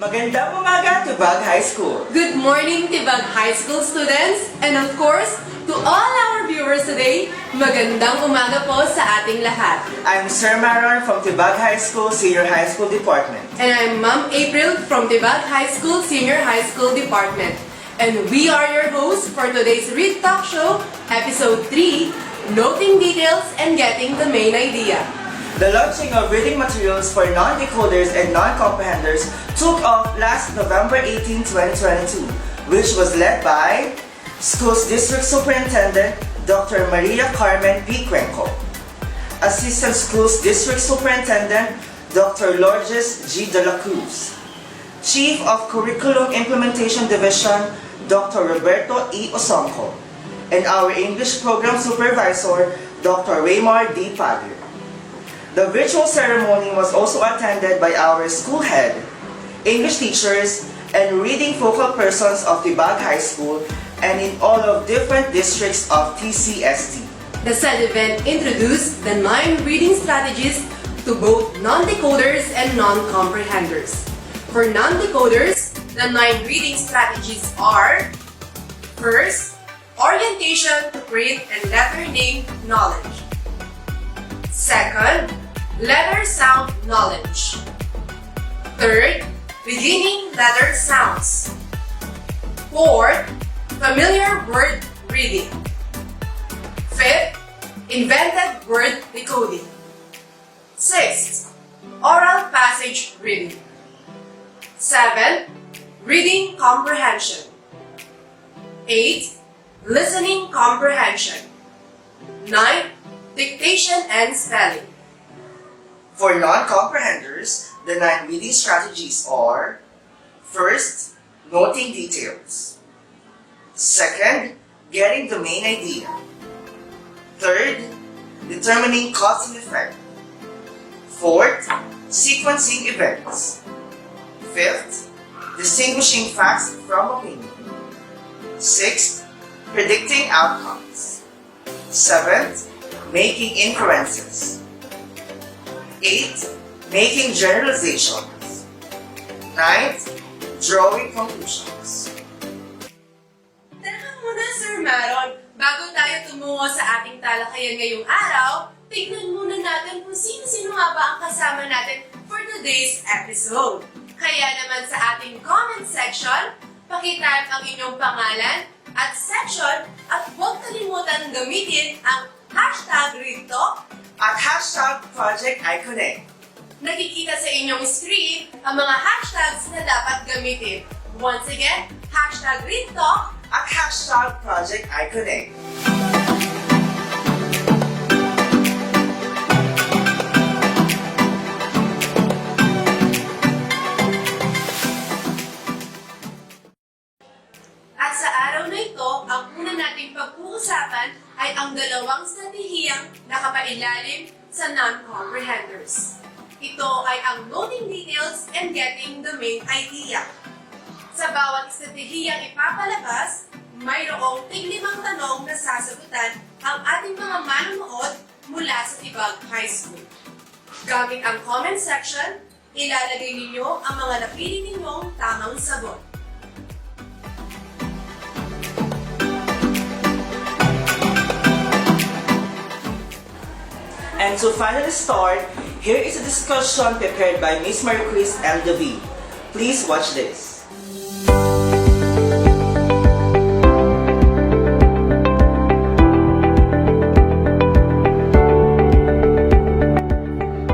Magandang umaga, Tubag High School! Good morning, Tibag High School students! And of course, to all our viewers today, magandang umaga po sa ating lahat. I'm Sir Maron from Tubag High School Senior High School Department. And I'm Ma'am April from Tibag High School Senior High School Department. And we are your hosts for today's Read Talk Show, Episode 3, Noting Details and Getting the Main Idea. The launching of reading materials for non-decoders and non-comprehenders took off last November 18, 2022, which was led by Schools District Superintendent Dr. Maria Carmen P. Cuenco, Assistant Schools District Superintendent Dr. Lourdes G. De La Cruz, Chief of Curriculum Implementation Division Dr. Roberto E. Osonco, and our English Program Supervisor Dr. Raymar D. Padre. The virtual ceremony was also attended by our school head, English teachers, and reading focal persons of Tibag High School and in all of different districts of TCST. The said event introduced the 9 reading strategies to both non-decoders and non-comprehenders. For non-decoders, the 9 reading strategies are: first, orientation to create and letter name knowledge. Second, letter sound knowledge. Third, beginning letter sounds. Fourth, familiar word reading. Fifth, invented word decoding. Sixth, oral passage reading. Seventh, reading comprehension. Eighth, listening comprehension. Ninth, dictation and spelling. For non-comprehenders, the 9 reading strategies are: first, noting details. Second, getting the main idea. Third, determining cause and effect. Fourth, sequencing events. Fifth, distinguishing facts from opinion. Sixth, predicting outcomes. Seventh, making inferences. 8. Making generalizations. 9. Drawing conclusions. Teka muna, Sir Maron. Bago tayo tumungo sa ating talakayan ngayong araw, tignan muna natin kung sino-sino nga ba ang kasama natin for today's episode. Kaya naman sa ating comment section, pakitype ang inyong pangalan at section at huwag kalimutan gamitin ang hashtag Readtalk at hashtag Project I Connect. Nakikita sa inyong screen ang mga hashtags na dapat gamitin. Once again, hashtag Readtalk at hashtag Project I Connect. At sa araw na ito, ang una nating pag-uusapan ay ang dalawang stratehiyang nakapailalim sa non-comprehenders. Ito ay ang noting details and getting the main idea. Sa bawat stratehiyang ipapalabas, mayroong tig-5 tanong na sasagutan ang ating mga manonood mula sa Tibag High School. Gamit ang comment section, ilalagay ninyo ang mga napili ninyong tamang sagot. And to finally start, here is a discussion prepared by Miss Marie-Chris L. David. Please watch this.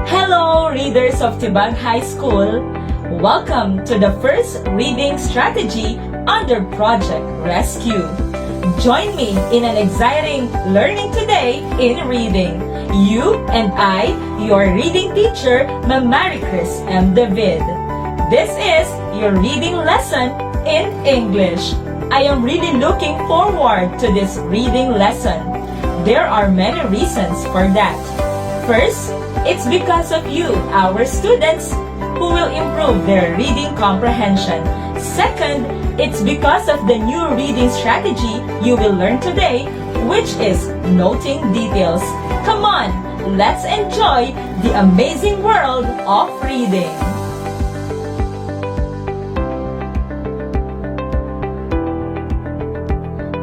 Hello, readers of Tibag High School. Welcome to the first reading strategy under Project Rescue. Join me in an exciting Learning Today in Reading. You and I, your reading teacher, Ma'am Marie-Chris M. David. This is your reading lesson in English. I am really looking forward to this reading lesson. There are many reasons for that. First, it's because of you, our students, who will improve their reading comprehension. Second, it's because of the new reading strategy you will learn today, which is noting details. Come on, let's enjoy the amazing world of reading.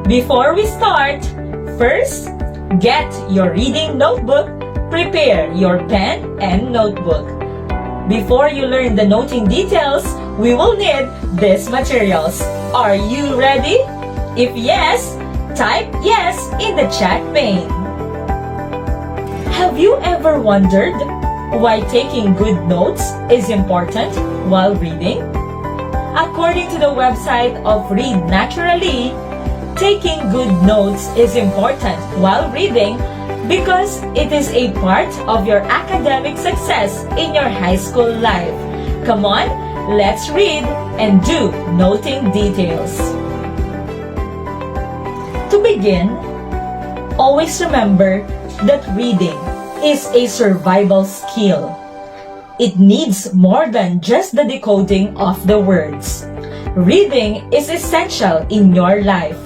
Before we start, first, get your reading notebook. Prepare your pen and notebook. Before you learn the noting details, we will need these materials. Are you ready? If yes, type yes in the chat pane. Have you ever wondered why taking good notes is important while reading? According to the website of Read Naturally, taking good notes is important while reading because it is a part of your academic success in your high school life. Come on, let's read and do noting details. To begin, always remember that reading is a survival skill. It needs more than just the decoding of the words. Reading is essential in your life.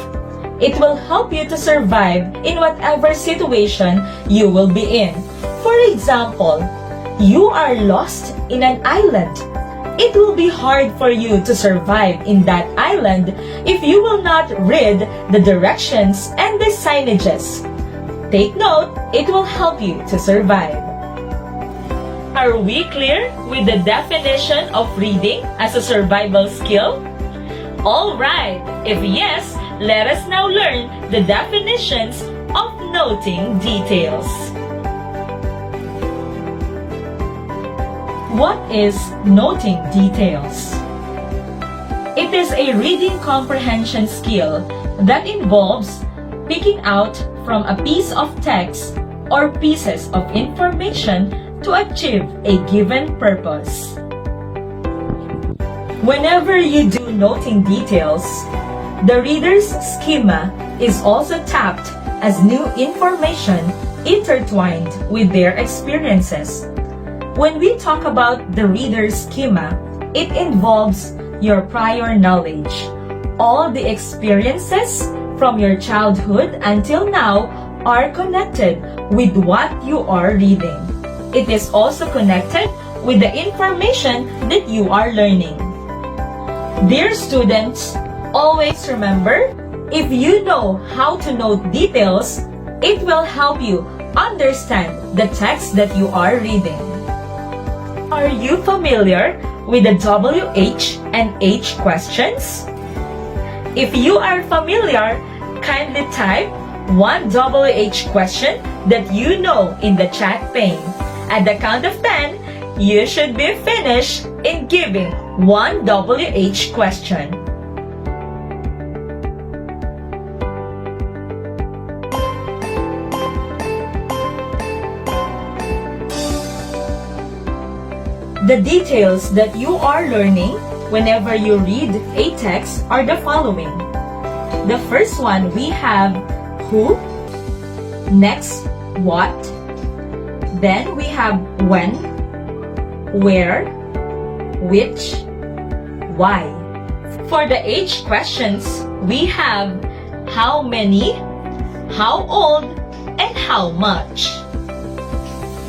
It will help you to survive in whatever situation you will be in. For example, you are lost in an island. It will be hard for you to survive in that island if you will not read the directions and the signages. Take note, it will help you to survive. Are we clear with the definition of reading as a survival skill? Alright, if yes, let us now learn the definitions of noting details. What is noting details? It is a reading comprehension skill that involves picking out from a piece of text or pieces of information to achieve a given purpose. Whenever you do noting details, the reader's schema is also tapped as new information intertwined with their experiences. When we talk about the reader's schema, it involves your prior knowledge. All the experiences from your childhood until now are connected with what you are reading. It is also connected with the information that you are learning. Dear students, always remember, if you know how to note details, it will help you understand the text that you are reading. Are you familiar with the WH and H questions? If you are familiar, kindly type one WH question that you know in the chat pane. At the count of 10, you should be finished in giving one WH question. The details that you are learning whenever you read a text are the following. The first one, we have who, next, what, then we have when, where, which, why. For the H questions, we have how many, how old, and how much.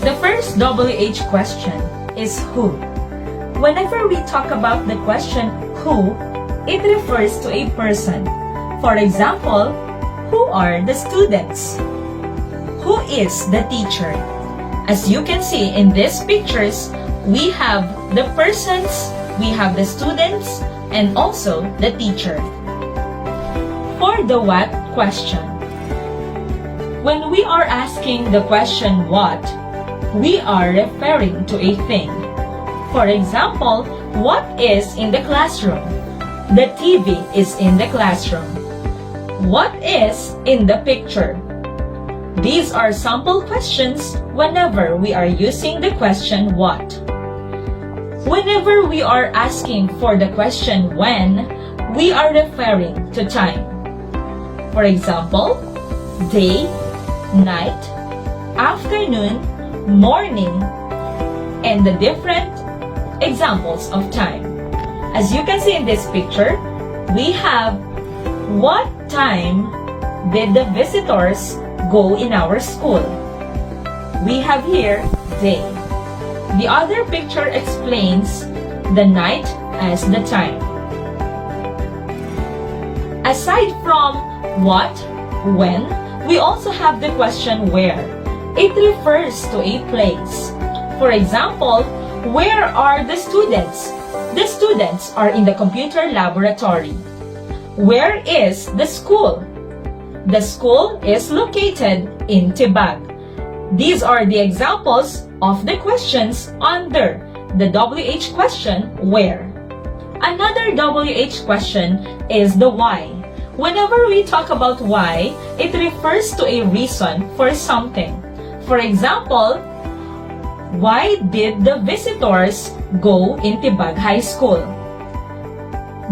The first WH question is who. Whenever we talk about the question who, it refers to a person. For example, who are the students? Who is the teacher? As you can see in these pictures, we have the persons, we have the students, and also the teacher. For the what question, when we are asking the question what, we are referring to a thing. For example, what is in the classroom? The TV is in the classroom. What is in the picture? These are sample questions whenever we are using the question what. Whenever we are asking for the question when, we are referring to time. For example, day, night, afternoon, morning, and the different examples of time. As you can see in this picture, we have what time did the visitors go in our school. We have here day. The other picture explains the night as the time. Aside from what, when, we also have the question where. It refers to a place. For example, where are the students? The students are in the computer laboratory. Where is the school? The school is located in Tibag. These are the examples of the questions under the WH question, where. Another WH question is the why. Whenever we talk about why, it refers to a reason for something. For example, why did the visitors go in Tibag High School?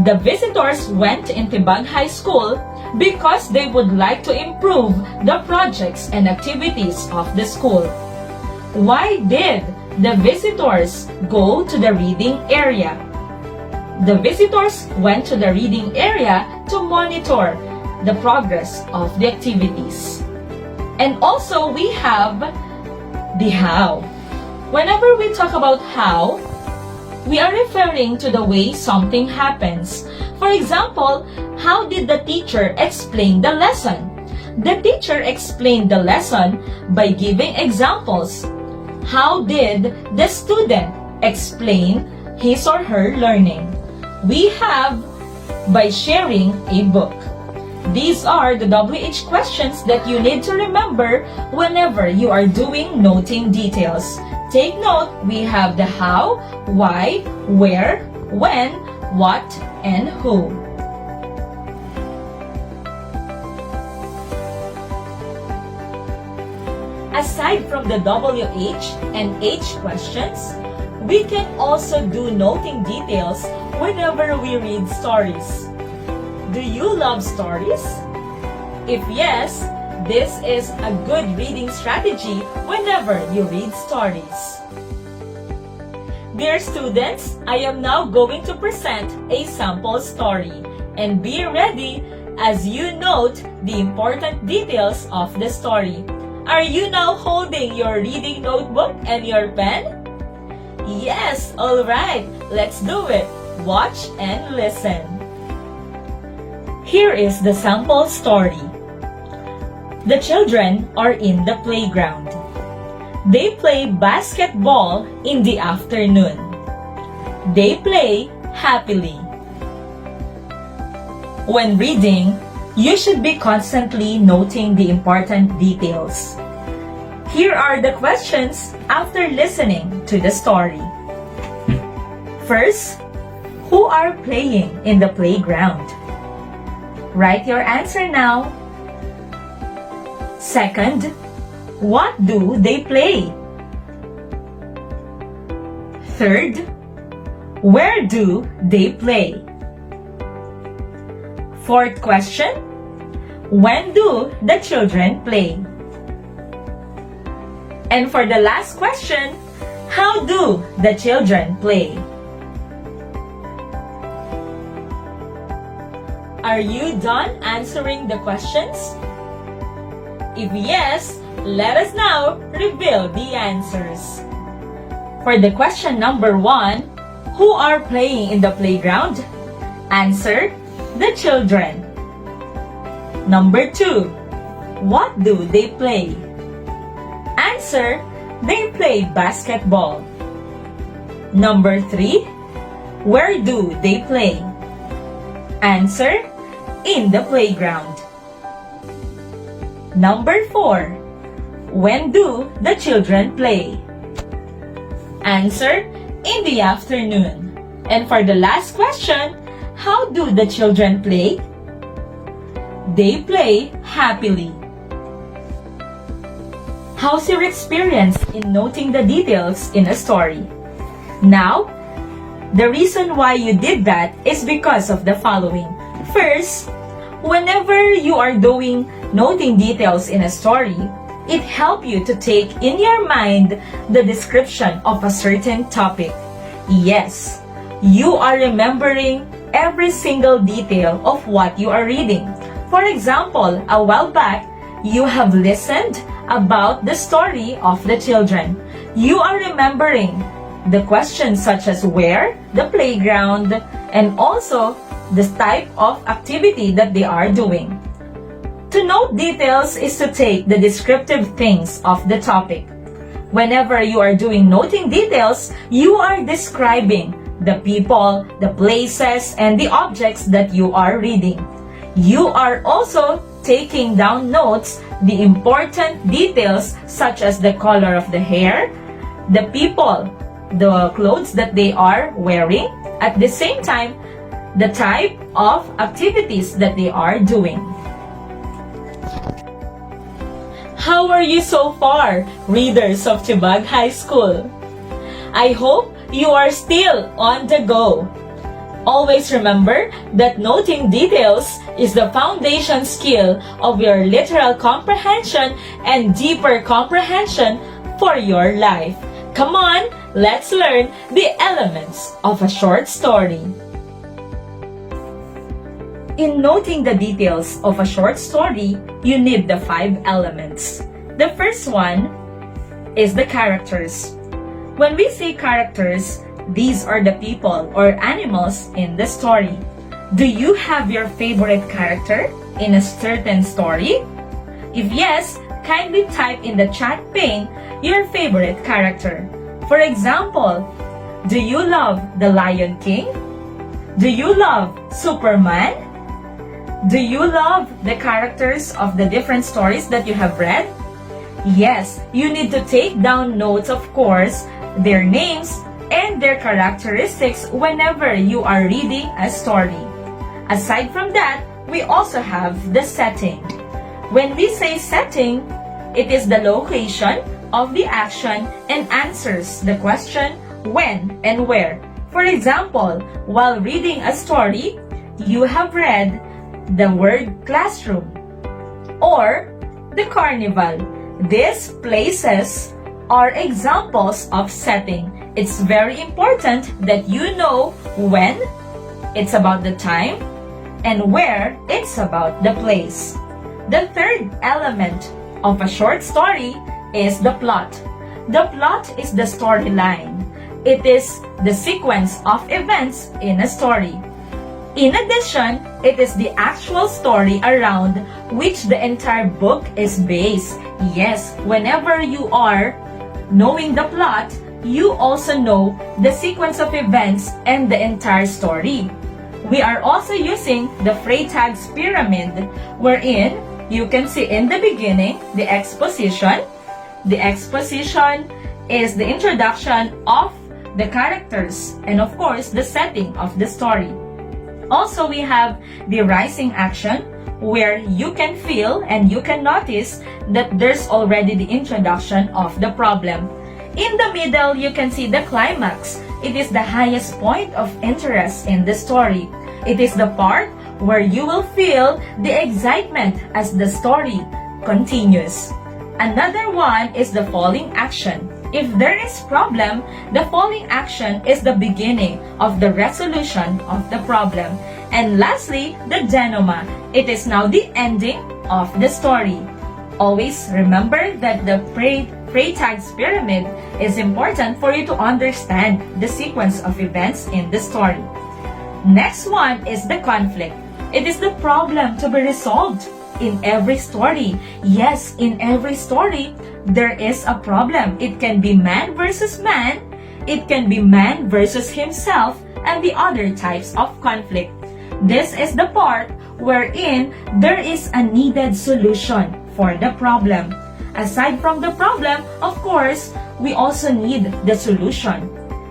The visitors went in Tibag High School because they would like to improve the projects and activities of the school. Why did the visitors go to the reading area? The visitors went to the reading area to monitor the progress of the activities. And also we have the how. Whenever we talk about how, we are referring to the way something happens. For example, how did the teacher explain the lesson? The teacher explained the lesson by giving examples. How did the student explain his or her learning? We have by sharing a book. These are the WH questions that you need to remember whenever you are doing noting details. Take note, we have the how, why, where, when, what, and who. Aside from the WH and H questions, we can also do noting details whenever we read stories. Do you love stories? If yes, this is a good reading strategy whenever you read stories. Dear students, I am now going to present a sample story, and be ready as you note the important details of the story. Are you now holding your reading notebook and your pen? Yes, alright, let's do it. Watch and listen. Here is the sample story. The children are in the playground. They play basketball in the afternoon. They play happily. When reading, you should be constantly noting the important details. Here are the questions after listening to the story. First, who are playing in the playground? Write your answer now. Second, what do they play? Third, where do they play? Fourth question, when do the children play? And for the last question, how do the children play? Are you done answering the questions? If yes, let us now reveal the answers. For the question number 1, who are playing in the playground? Answer, the children. Number 2, what do they play? Answer, they play basketball. Number 3, where do they play? Answer, in the playground. Number 4, when do the children play? Answer, in the afternoon. And for the last question, how do the children play? They play happily. How's your experience in noting the details in a story? Now, the reason why you did that is because of the following. First, whenever you are doing noting details in a story, it helps you to take in your mind the description of a certain topic. Yes, you are remembering every single detail of what you are reading. For example, a while back, you have listened about the story of the children. You are remembering the questions such as where, the playground, and also the type of activity that they are doing. To note details is to take the descriptive things of the topic. Whenever you are doing noting details, you are describing the people, the places, and the objects that you are reading. You are also taking down notes, the important details such as the color of the hair, the people, the clothes that they are wearing, at the same time, the type of activities that they are doing. How are you so far, readers of Tibag High School? I hope you are still on the go. Always remember that noting details is the foundation skill of your literal comprehension and deeper comprehension for your life. Come on, let's learn the elements of a short story. In noting the details of a short story, you need the 5 elements. The first one is the characters. When we say characters, these are the people or animals in the story. Do you have your favorite character in a certain story? If yes, kindly type in the chat pane your favorite character. For example, do you love the Lion King? Do you love Superman? Do you love the characters of the different stories that you have read? Yes, you need to take down notes, of course, their names and their characteristics whenever you are reading a story. Aside from that, we also have the setting. When we say setting, it is the location of the action and answers the question when and where. For example, while reading a story, you have read the word classroom or the carnival. These places are examples of setting. It's very important that you know when it's about the time and where it's about the place. The third element of a short story is the plot. The plot is the storyline. It is the sequence of events in a story. In addition, it is the actual story around which the entire book is based. Yes, whenever you are knowing the plot, you also know the sequence of events and the entire story. We are also using the Freytag's pyramid, wherein you can see in the beginning the exposition. The exposition is the introduction of the characters and of course the setting of the story. Also, we have the rising action where you can feel and you can notice that there's already the introduction of the problem. In the middle, you can see the climax. It is the highest point of interest in the story. It is the part where you will feel the excitement as the story continues. Another one is the falling action. If there is problem, the falling action is the beginning of the resolution of the problem. And lastly, the denouement. It is now the ending of the story. Always remember that the Freytag's pyramid is important for you to understand the sequence of events in the story. Next one is the conflict. It is the problem to be resolved. In every story, yes, in every story, there is a problem. It can be man versus man, it can be man versus himself, and the other types of conflict. This is the part wherein there is a needed solution for the problem. Aside from the problem, of course, we also need the solution.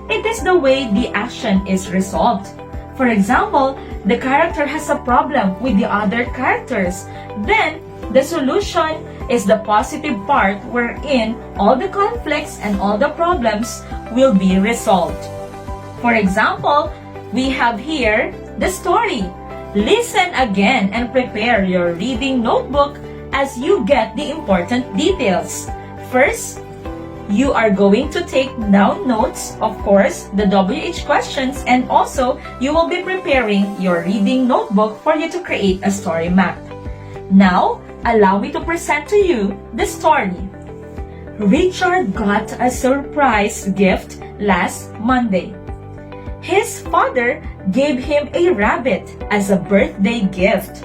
It is the way the action is resolved. For example, the character has a problem with the other characters. Then, the solution is the positive part wherein all the conflicts and all the problems will be resolved. For example, we have here the story. Listen again and prepare your reading notebook as you get the important details. First, you are going to take down notes, of course, the WH questions, and also you will be preparing your reading notebook for you to create a story map. Now, allow me to present to you the story. Richard got a surprise gift last Monday. His father gave him a rabbit as a birthday gift.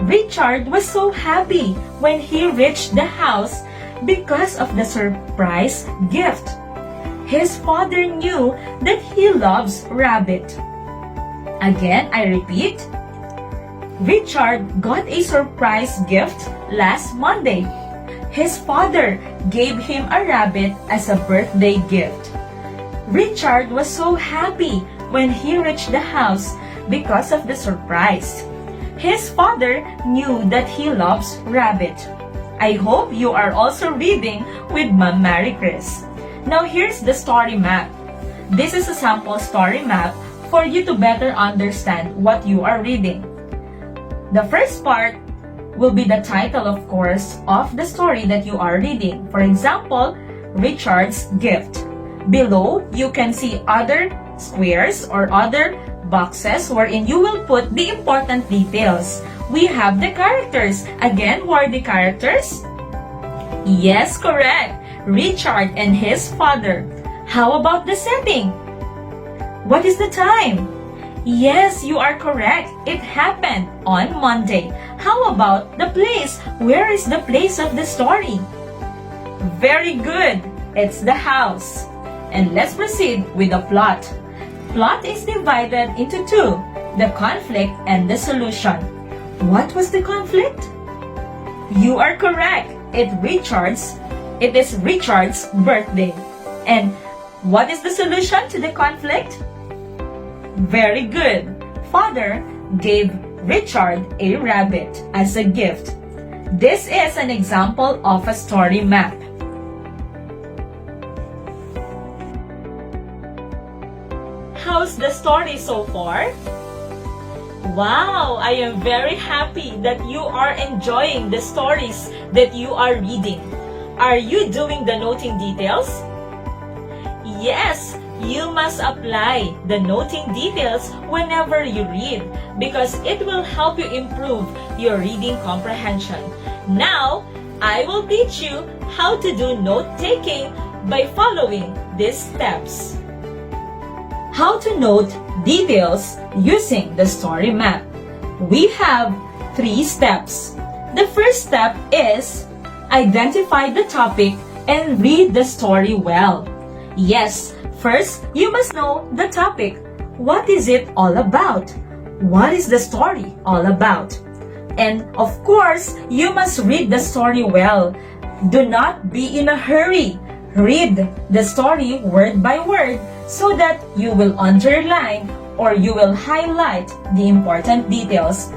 Richard was so happy when he reached the house because of the surprise gift. His father knew that he loves rabbit. Again, I repeat, Richard got a surprise gift last Monday. His father gave him a rabbit as a birthday gift. Richard was so happy when he reached the house because of the surprise. His father knew that he loves rabbit. I hope you are also reading with Ma'am Mary Chris. Now here's the story map. This is a sample story map for you to better understand what you are reading. The first part will be the title, of course, of the story that you are reading. For example, Richard's Gift. Below, you can see other squares or other boxes wherein you will put the important details. We have the characters. Again, who are the characters? Yes, correct. Richard and his father. How about the setting? What is the time? Yes, you are correct. It happened on Monday. How about the place? Where is the place of the story? Very good. It's the house. And let's proceed with the plot. Plot is divided into two, the conflict and the solution. What was the conflict? You are correct. It is Richard's birthday. And what is the solution to the conflict? Very good. Father gave Richard a rabbit as a gift. This is an example of a story map. How's the story so far? Wow, I am very happy that you are enjoying the stories that you are reading. Are you doing the noting details? Yes, you must apply the noting details whenever you read because it will help you improve your reading comprehension. Now, I will teach you how to do note-taking by following these steps. How to note details using the story map. We have 3 steps. The first step is identify the topic and read the story well. Yes, first, you must know the topic. What is it all about? What is the story all about? And of course, you must read the story well. Do not be in a hurry. Read the story word by word so that you will underline or you will highlight the important details.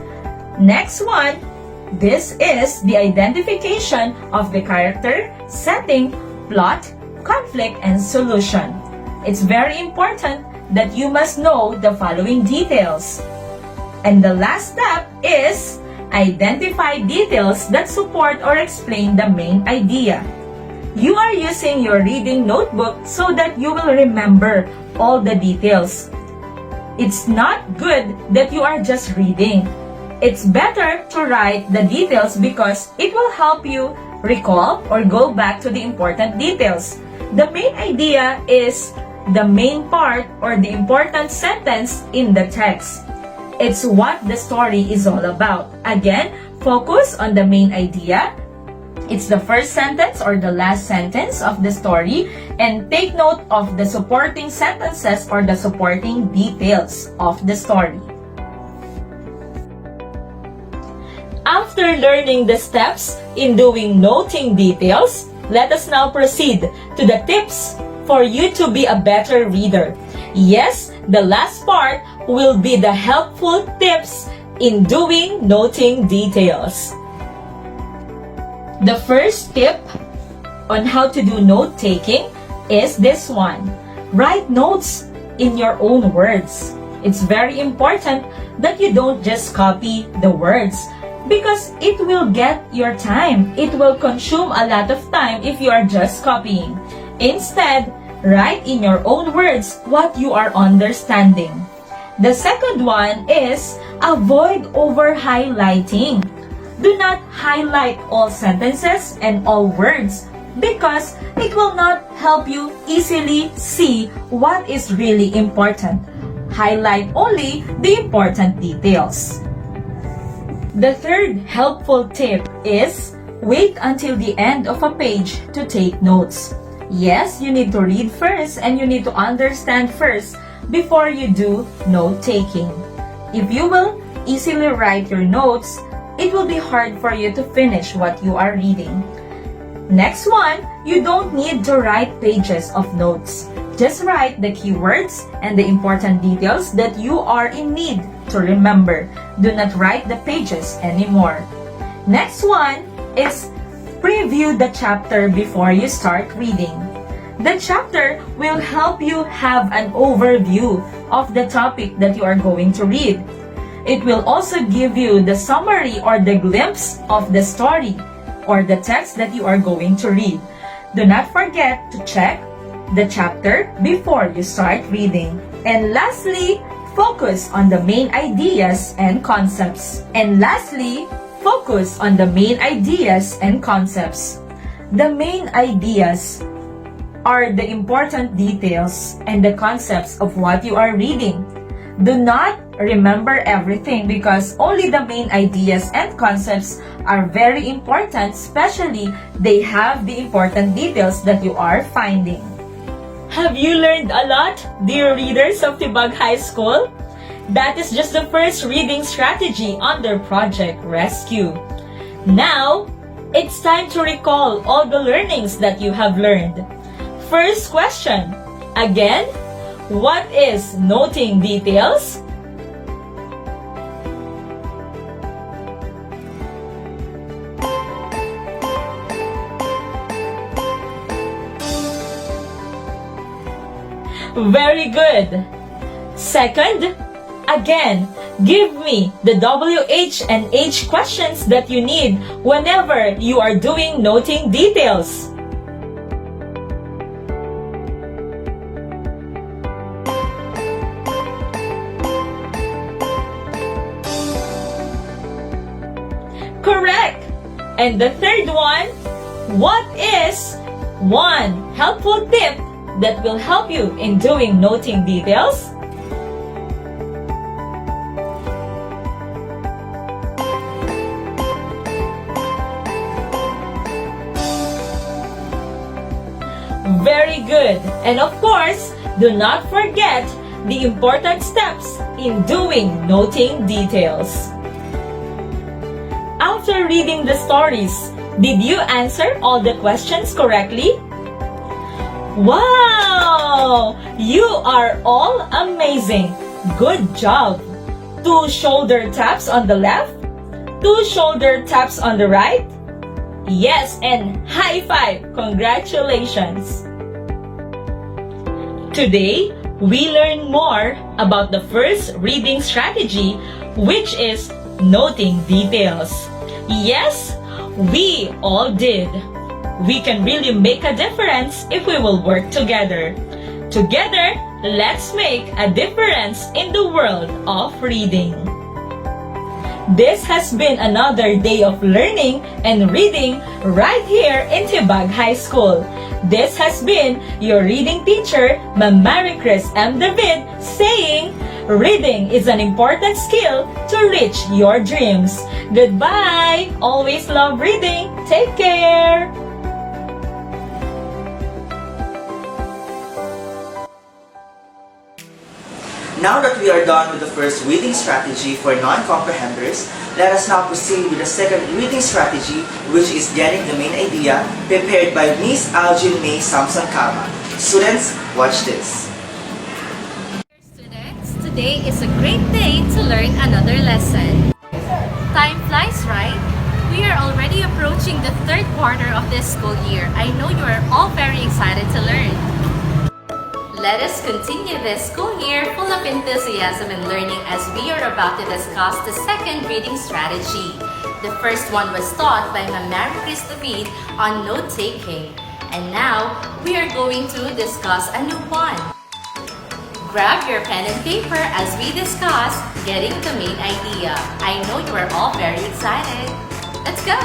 Next one, this is the identification of the character, setting, plot, conflict, and solution. It's very important that you must know the following details. And the last step is identify details that support or explain the main idea. You are using your reading notebook so that you will remember all the details. It's not good that you are just reading. It's better to write the details because it will help you recall or go back to the important details. The main idea is the main part or the important sentence in the text. It's what the story is all about. Again, focus on the main idea. It's the first sentence or the last sentence of the story, and take note of the supporting sentences or the supporting details of the story. After learning the steps in doing noting details, let us now proceed to the tips for you to be a better reader. Yes, the last part will be the helpful tips in doing noting details. The first tip on how to do note-taking is this one. Write notes in your own words. It's very important that you don't just copy the words because it will get your time. It will consume a lot of time if you are just copying. Instead, write in your own words what you are understanding. The second one is avoid over-highlighting. Do not highlight all sentences and all words because it will not help you easily see what is really important. highlight only the important details. The third helpful tip is wait until the end of a page to take notes. Yes, you need to read first and you need to understand first before you do note-taking. If you will easily write your notes, it will be hard for you to finish what you are reading. Next one, you don't need to write pages of notes. Just write the keywords and the important details that you are in need to remember. Do not write the pages anymore. Next one is preview the chapter before you start reading. The chapter will help you have an overview of the topic that you are going to read. It will also give you the summary or the glimpse of the story or the text that you are going to read. Do not forget to check the chapter before you start reading. And lastly, focus on the main ideas and concepts. The main ideas are the important details and the concepts of what you are reading. Do not remember everything because only the main ideas and concepts are very important, especially they have the important details that you are finding. Have you learned a lot, dear readers of Tibag High School? That is just the first reading strategy under Project Rescue. Now, it's time to recall all the learnings that you have learned. First question, again, what is noting details? Very good. Second, again, give me the WH and H questions that you need whenever you are doing noting details. Correct. And the third one, what is one helpful tip that will help you in doing noting details? Very good. And of course, do not forget the important steps in doing noting details. After reading the stories, did you answer all the questions correctly? Wow! You are all amazing! Good job! 2 shoulder taps on the left, 2 shoulder taps on the right. Yes, and high five! Congratulations! Today, we learn more about the first reading strategy, which is noting details. Yes, we all did. We can really make a difference if we will work together. Together, let's make a difference in the world of reading. This has been another day of learning and reading right here in Tibag High School. This has been your reading teacher, Ma'am Mary Chris M. David, saying, reading is an important skill to reach your dreams. Goodbye! Always love reading. Take care! Now that we are done with the first reading strategy for non-comprehenders, let us now proceed with the second reading strategy, which is getting the main idea, prepared by Miss Aljin May Samson Kama. Students, watch this. Students, today is a great day to learn another lesson. Time flies, right? We are already approaching the third quarter of this school year. I know you are all very excited to learn. Let us continue this school year full of enthusiasm and learning as we are about to discuss the second reading strategy. The first one was taught by Ma'am Mary Chris David on note-taking. And now, we are going to discuss a new one. Grab your pen and paper as we discuss getting the main idea. I know you are all very excited. Let's go!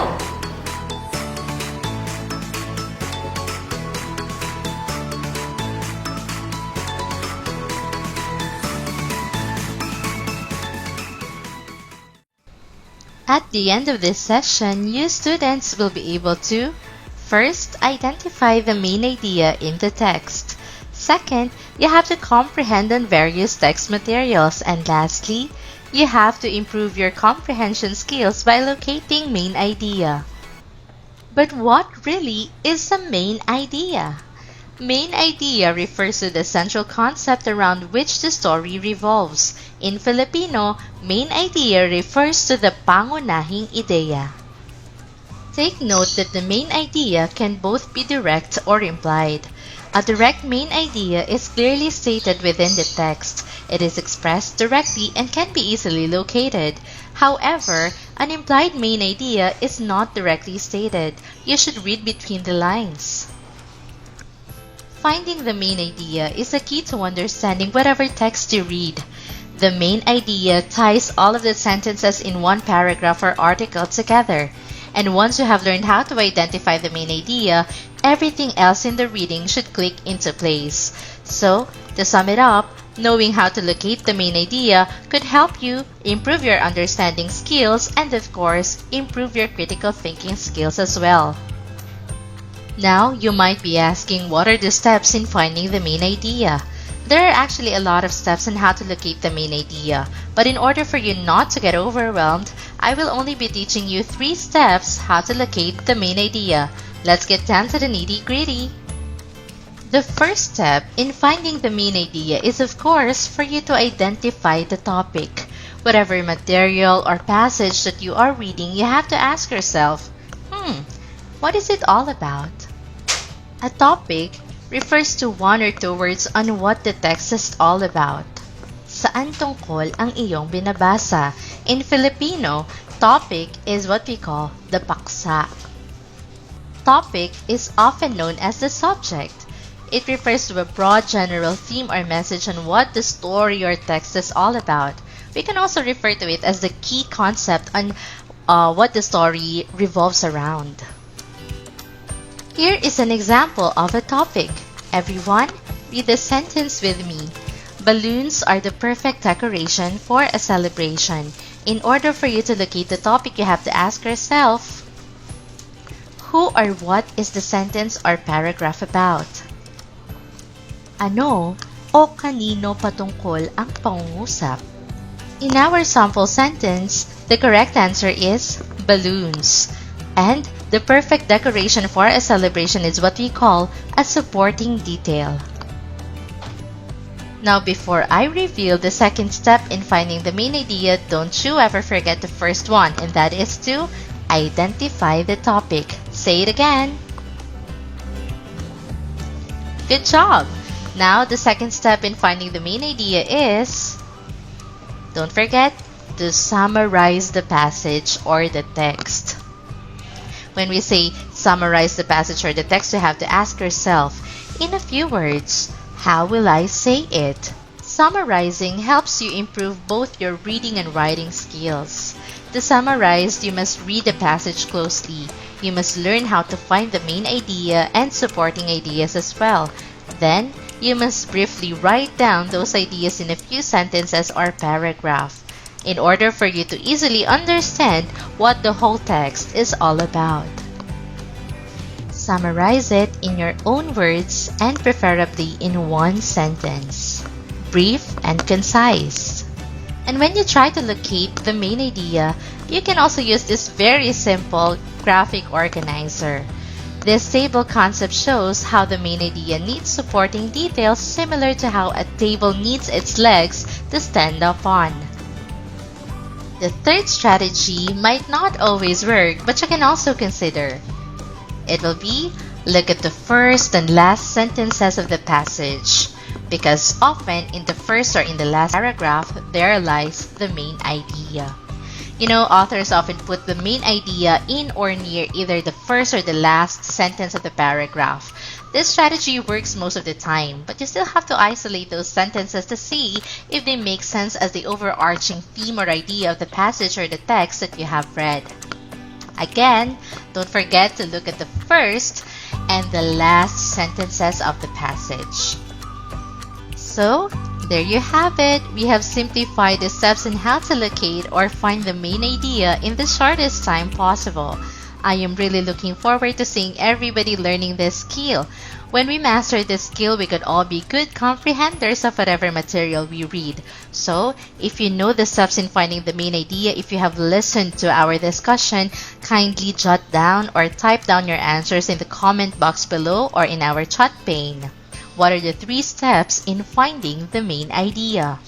At the end of this session, you students will be able to first, identify the main idea in the text. Second, you have to comprehend on various text materials. And lastly, you have to improve your comprehension skills by locating main idea. But what really is the main idea? Main idea refers to the central concept around which the story revolves. In Filipino, main idea refers to the pangunahing ideya. Take note that the main idea can both be direct or implied. A direct main idea is clearly stated within the text. It is expressed directly and can be easily located. However, an implied main idea is not directly stated. You should read between the lines. Finding the main idea is a key to understanding whatever text you read. The main idea ties all of the sentences in one paragraph or article together. And once you have learned how to identify the main idea, everything else in the reading should click into place. So, to sum it up, knowing how to locate the main idea could help you improve your understanding skills and, of course, improve your critical thinking skills as well. Now, you might be asking, what are the steps in finding the main idea? There are actually a lot of steps on how to locate the main idea, but in order for you not to get overwhelmed, I will only be teaching you 3 steps how to locate the main idea. Let's get down to the nitty-gritty. The first step in finding the main idea is, of course, for you to identify the topic. Whatever material or passage that you are reading, you have to ask yourself, what is it all about? A topic refers to 1 or 2 words on what the text is all about. Saan tungkol ang iyong binabasa? In Filipino, topic is what we call the paksa. Topic is often known as the subject. It refers to a broad general theme or message on what the story or text is all about. We can also refer to it as the key concept on what the story revolves around. Here is an example of a topic. Everyone, read the sentence with me. Balloons are the perfect decoration for a celebration. In order for you to locate the topic, you have to ask yourself, who or what is the sentence or paragraph about? Ano o kanino patungkol ang pangungusap? In our sample sentence, the correct answer is balloons. And the perfect decoration for a celebration is what we call a supporting detail. Now, before I reveal the second step in finding the main idea, don't you ever forget the first one, and that is to identify the topic. Say it again. Good job! Now, the second step in finding the main idea is, don't forget to summarize the passage or the text. When we say summarize the passage or the text, you have to ask yourself, in a few words, how will I say it? Summarizing helps you improve both your reading and writing skills. To summarize, you must read the passage closely. You must learn how to find the main idea and supporting ideas as well. Then, you must briefly write down those ideas in a few sentences or paragraph, in order for you to easily understand what the whole text is all about. Summarize it in your own words and preferably in 1 sentence. Brief and concise. And when you try to locate the main idea, you can also use this very simple graphic organizer. This table concept shows how the main idea needs supporting details similar to how a table needs its legs to stand up on. The third strategy might not always work, but you can also consider. It will be, look at the first and last sentences of the passage, because often in the first or in the last paragraph, there lies the main idea. You know, authors often put the main idea in or near either the first or the last sentence of the paragraph. This strategy works most of the time, but you still have to isolate those sentences to see if they make sense as the overarching theme or idea of the passage or the text that you have read. Again, don't forget to look at the first and the last sentences of the passage. So, There you have it. We have simplified the steps on how to locate or find the main idea in the shortest time possible. I am really looking forward to seeing everybody learning this skill. When we master this skill, we could all be good comprehenders of whatever material we read. So, if you know the steps in finding the main idea, if you have listened to our discussion, kindly jot down or type down your answers in the comment box below or in our chat pane. What are the 3 steps in finding the main idea?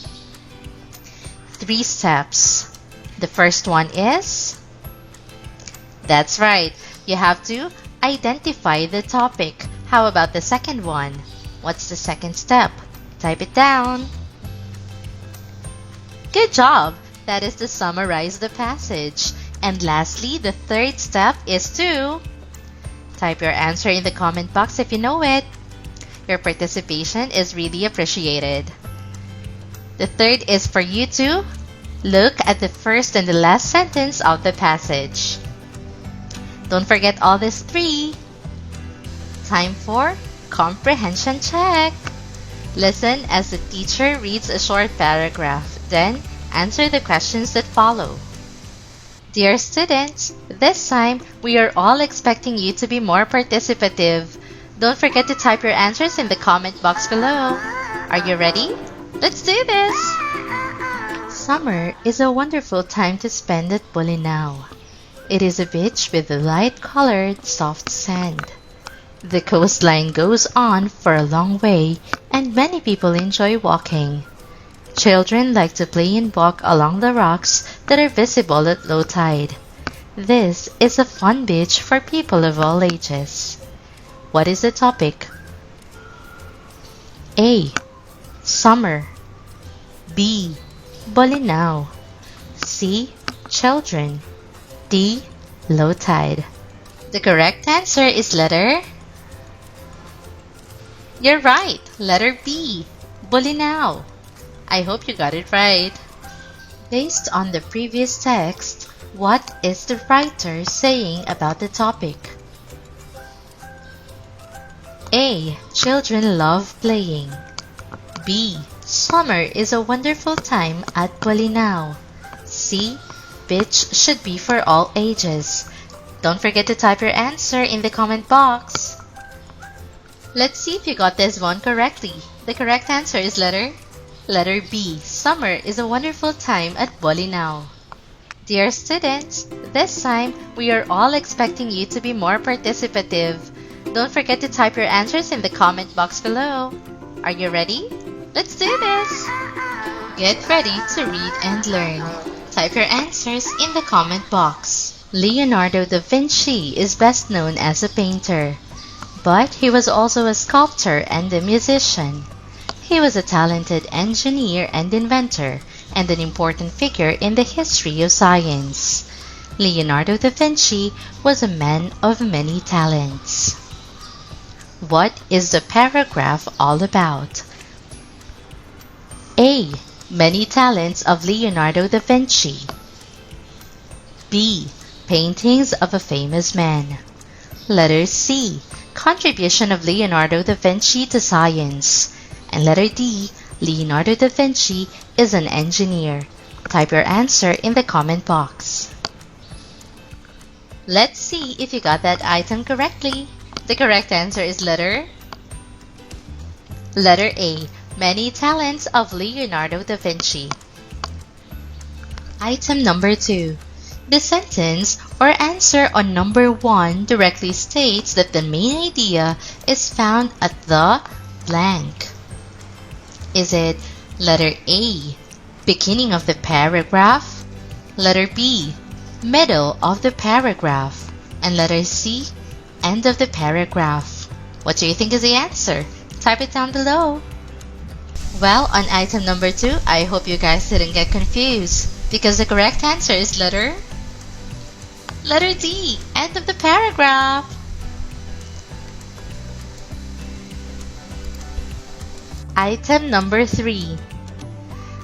3 steps. The first one is... That's right, you have to identify the topic. How about the second one? What's the second step? Type it down. Good job! That is to summarize the passage. And lastly, the third step is to type your answer in the comment box if you know it. Your participation is really appreciated. The third is for you to look at the first and the last sentence of the passage. Don't forget all these 3. Time for comprehension check. Listen as the teacher reads a short paragraph, then answer the questions that follow. Dear students, this time we are all expecting you to be more participative. Don't forget to type your answers in the comment box below. Are you ready? Let's do this! Summer is a wonderful time to spend at Bolinao. It is a beach with a light-colored, soft sand. The coastline goes on for a long way, and many people enjoy walking. Children like to play and walk along the rocks that are visible at low tide. This is a fun beach for people of all ages. What is the topic? A. Summer. B. Bolinao. C. Children. D. Low tide. The correct answer is letter... You're right, letter B. Bolinao. I hope you got it right. Based on the previous text, what is the writer saying about the topic? A. Children love playing. B. Summer is a wonderful time at Bolinao. C. Beach should be for all ages. Don't forget to type your answer in the comment box. Let's see if you got this one correctly. The correct answer is letter B. Summer is a wonderful time at Bolinao. Dear students, this time we are all expecting you to be more participative. Don't forget to type your answers in the comment box below. Are you ready? Let's do this! Get ready to read and learn. Type your answers in the comment box. Leonardo da Vinci is best known as a painter, but he was also a sculptor and a musician. He was a talented engineer and inventor, and an important figure in the history of science. Leonardo da Vinci was a man of many talents. What is the paragraph all about? A. Many talents of Leonardo da Vinci. B. Paintings of a famous man. Letter C. Contribution of Leonardo da Vinci to science. And letter D. Leonardo da Vinci is an engineer. Type your answer in the comment box. Let's see if you got that item correctly. The correct answer is letter A. Many talents of Leonardo da Vinci. Item number 2. The sentence or answer on number 1 directly states that the main idea is found at the blank. Is it letter A, beginning of the paragraph, letter B, middle of the paragraph, and letter C, end of the paragraph? What do you think is the answer? Type it down below. Well, on item number 2, I hope you guys didn't get confused, because the correct answer is letter D, end of the paragraph. Item number 3.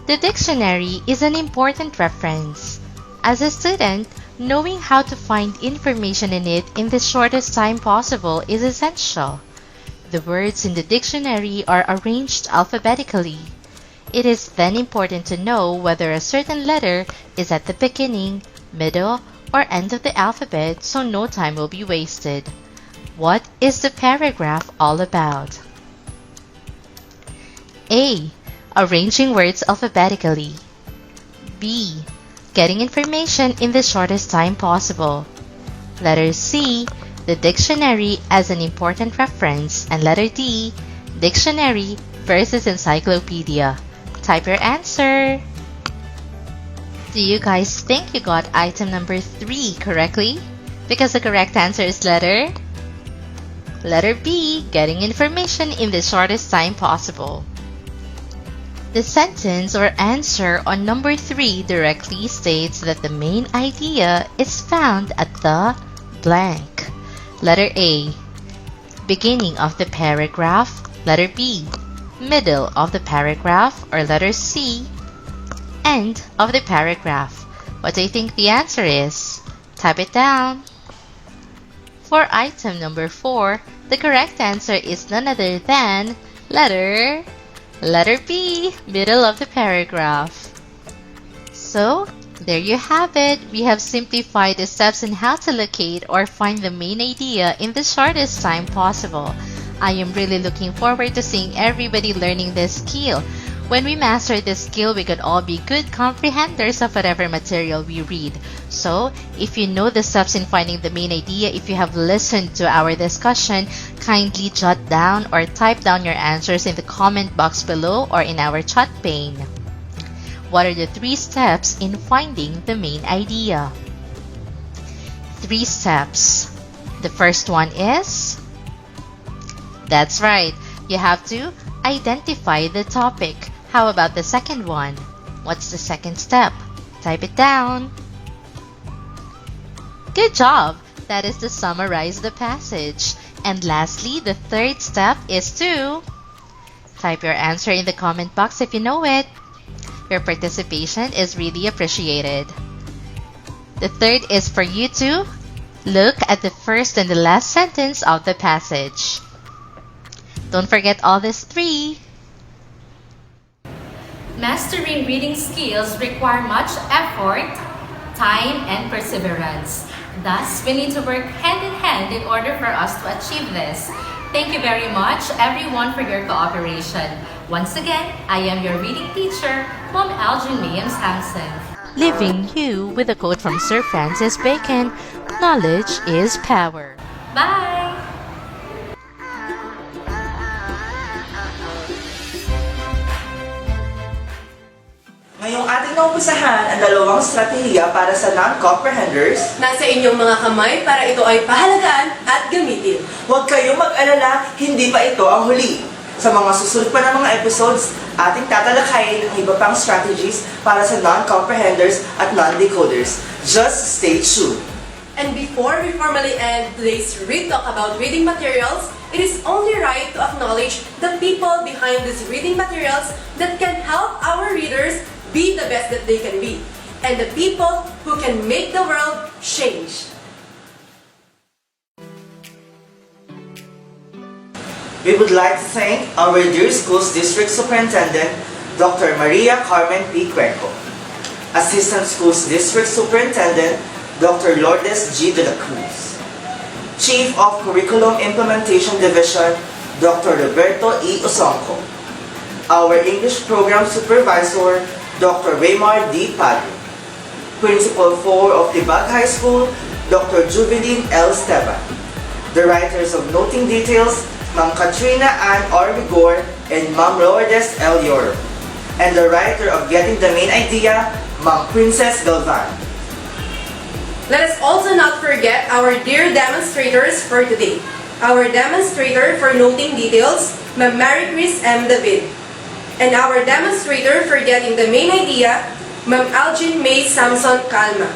The dictionary is an important reference. As a student, knowing how to find information in it in the shortest time possible is essential. The words in the dictionary are arranged alphabetically. It is then important to know whether a certain letter is at the beginning, middle, or end of the alphabet so no time will be wasted. What is the paragraph all about? A. Arranging words alphabetically. B. Getting information in the shortest time possible. Letter C. The dictionary as an important reference. And letter D. Dictionary versus encyclopedia. Type your answer. Do you guys think you got item number 3 correctly? Because the correct answer is letter B. Getting information in the shortest time possible. The sentence or answer on number 3 directly states that the main idea is found at the blank. Letter A. Beginning of the paragraph. Letter B. Middle of the paragraph. Or letter C. End of the paragraph. What do you think the answer is? Type it down. For item number 4, the correct answer is none other than letter B, middle of the paragraph. So, there you have it. We have simplified the steps on how to locate or find the main idea in the shortest time possible. I am really looking forward to seeing everybody learning this skill. When we master this skill, we can all be good comprehenders of whatever material we read. So, if you know the steps in finding the main idea, if you have listened to our discussion, kindly jot down or type down your answers in the comment box below or in our chat pane. What are the 3 steps in finding the main idea? 3 steps. The first one is, that's right, you have to identify the topic. How about the second one? What's the second step? Type it down. Good job! That is to summarize the passage. And lastly, the third step is to type your answer in the comment box if you know it. Your participation is really appreciated. The third is for you to look at the first and the last sentence of the passage. Don't forget all these 3. Mastering reading skills require much effort, time, and perseverance. Thus, we need to work hand in hand in order for us to achieve this. Thank you very much, everyone, for your cooperation. Once again, I am your reading teacher, Mom Algin Mayams Hansen. Leaving you with a quote from Sir Francis Bacon, knowledge is power. Bye! Ngayong ating naumpisahan ang dalawang strategiya para sa non-comprehenders. Nasa inyong mga kamay para ito ay pahalagaan at gamitin. Huwag kayong mag-alala, hindi pa ito ang huli. Sa mga susunod pa ng mga episodes, ating tatalakayin ang iba pang strategies para sa non-comprehenders at non-decoders. Just stay tuned. And before we formally end today's Read Talk about reading materials, it is only right to acknowledge the people behind these reading materials that can help our readers be the best that they can be, and the people who can make the world change. We would like to thank our dear school's district superintendent, Dr. Maria Carmen P. Cuenco, Assistant Schools District Superintendent, Dr. Lourdes G. de la Cruz, Chief of Curriculum Implementation Division, Dr. Roberto E. Osonco, our English Program Supervisor, Dr. Raymar D. Padre, Principal 4 of Tibag High School, Dr. Jubilin L. Esteban, the writers of Noting Details, Ma'am Katrina Ann R. Rigor and Ma'am Lourdes L. Yoro, and the writer of Getting the Main Idea, Ma'am Princess Galvan. Let us also not forget our dear demonstrators for today. Our demonstrator for Noting Details, Ma'am Mary Chris M. David. And our demonstrator for Getting the Main Idea, Ma'am Algin May Samson Calma.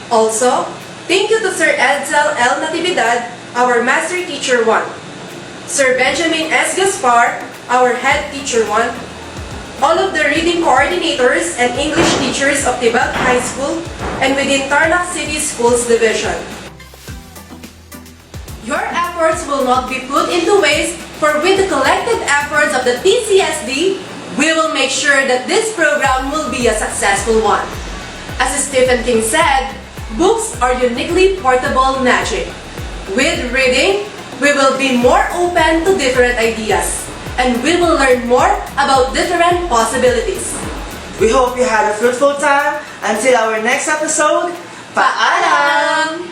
Also, thank you to Sir Edsel L. Natividad, our Master Teacher 1. Sir Benjamin S. Gaspar, our Head Teacher 1. All of the reading coordinators and English teachers of Tibag High School and within Tarlac City Schools Division. Your efforts will not be put into waste, for with the collective efforts of the TCSD, We will make sure that this program will be a successful one. As Stephen King said, books are uniquely portable magic. With reading, we will be more open to different ideas, and we will learn more about different possibilities. We hope you had a fruitful time. Until our next episode, paalam!